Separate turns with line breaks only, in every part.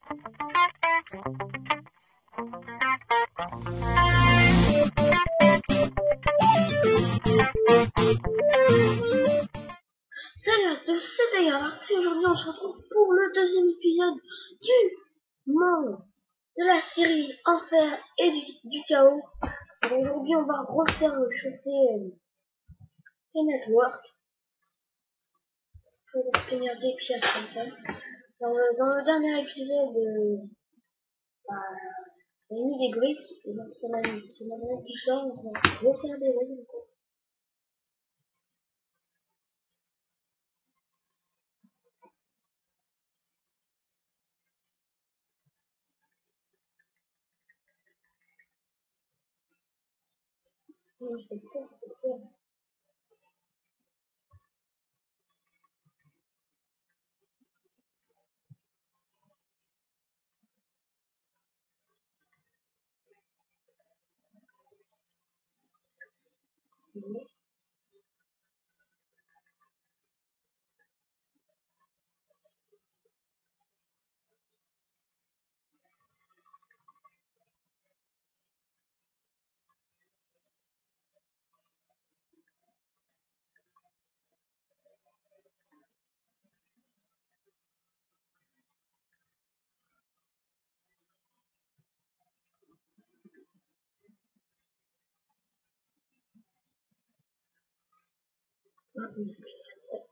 Salut à tous, c'est Taillard. Aujourd'hui on se retrouve pour le deuxième épisode du monde de la série Enfer et du chaos. Aujourd'hui on va refaire chauffer les networks pour obtenir des pierres comme ça. Dans le dernier épisode, il y a mis des briques et donc ça m'a donné tout ça. On va refaire des briques. Je vais faire.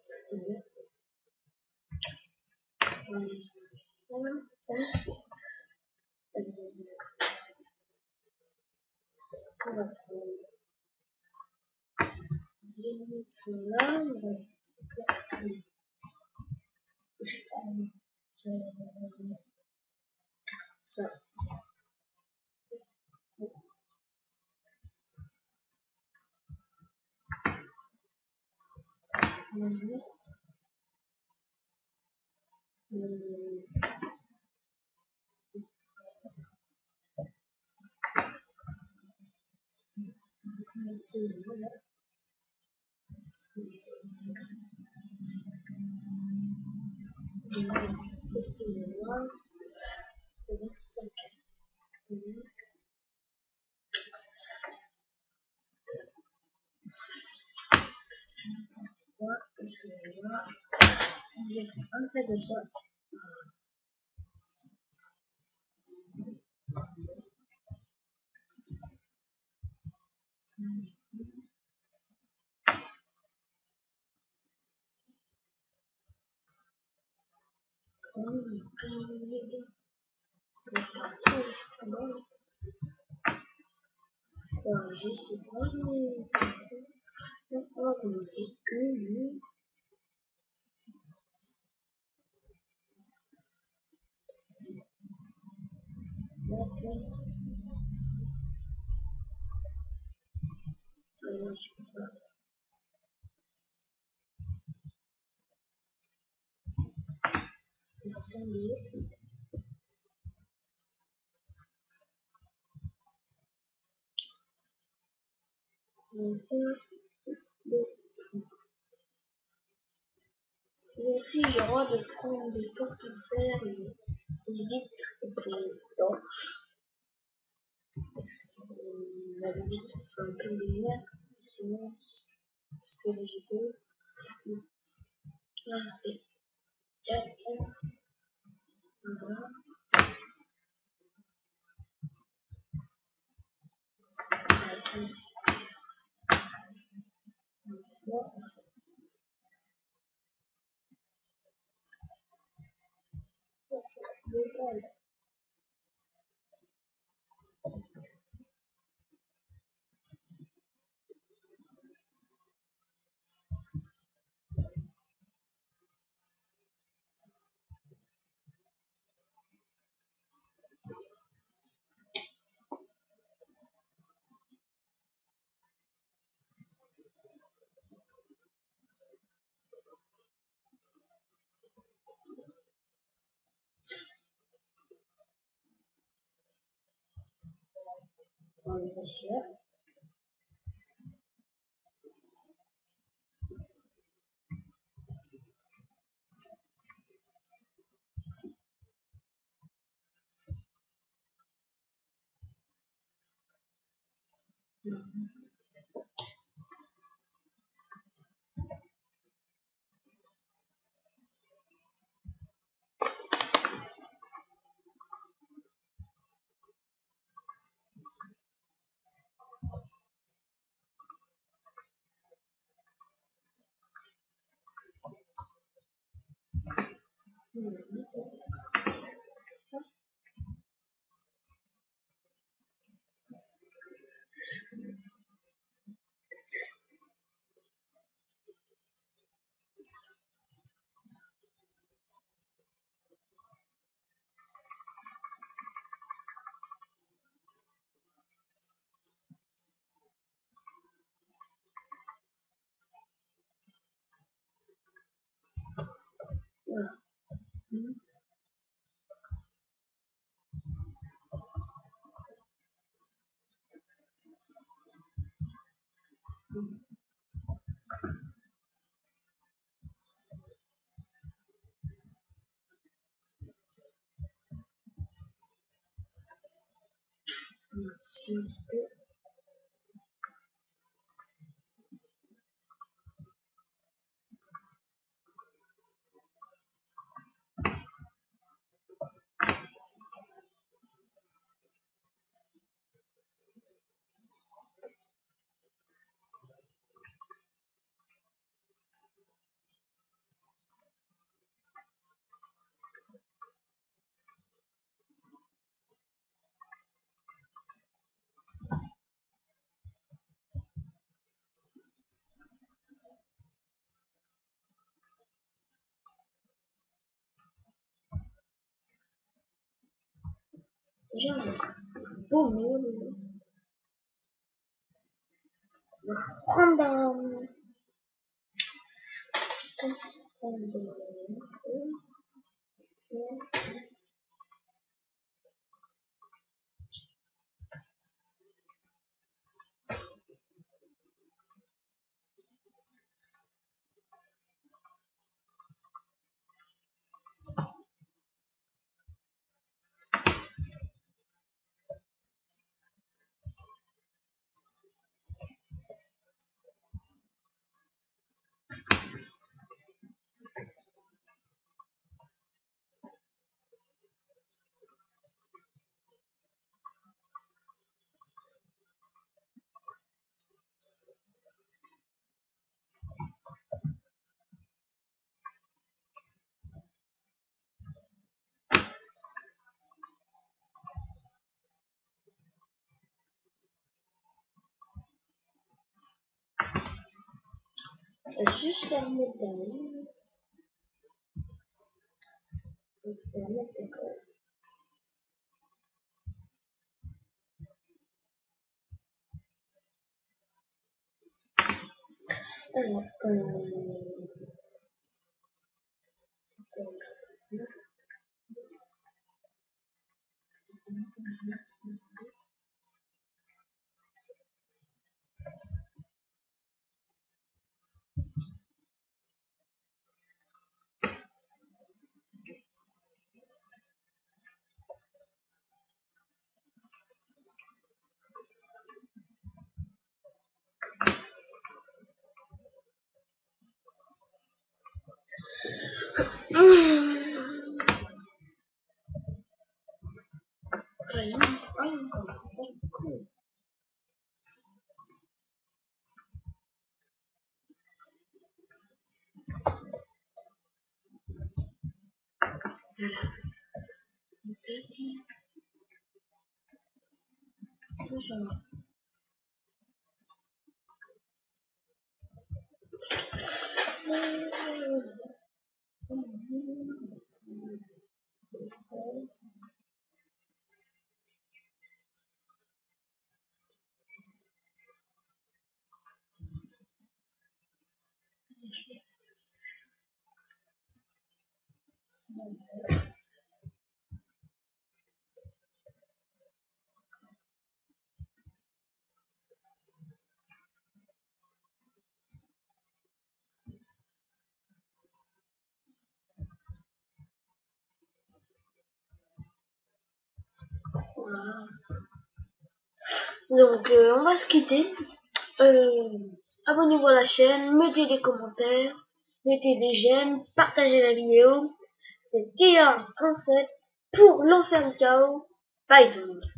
Ça c'est bien. Voilà, ça. On va prendre les limites là. On va ça. Voilà. Excusez-moi. Le petit excusez-moi. Je vais faire un step de ça. Je sais pas, mais on va commencer que lui. Et aussi, j'ai le droit de prendre des portes en fer, des vitres et des planches. Parce que la vitre fait un peu de lumière, sinon, c'est léger. Là, c'est 4. Voilà. C'est bon. On est pas sûr. Voilà. Merci. Déjà, bon, on va prendre un... Juste la remettre derrière. La remettre d'accord. Alors, cool. Voilà. Donc on va se quitter. Euh, Abonnez-vous à la chaîne, mettez des commentaires, mettez des j'aime, partagez la vidéo. C'est TR37 pour l'enfer du chaos. Bye tout le monde.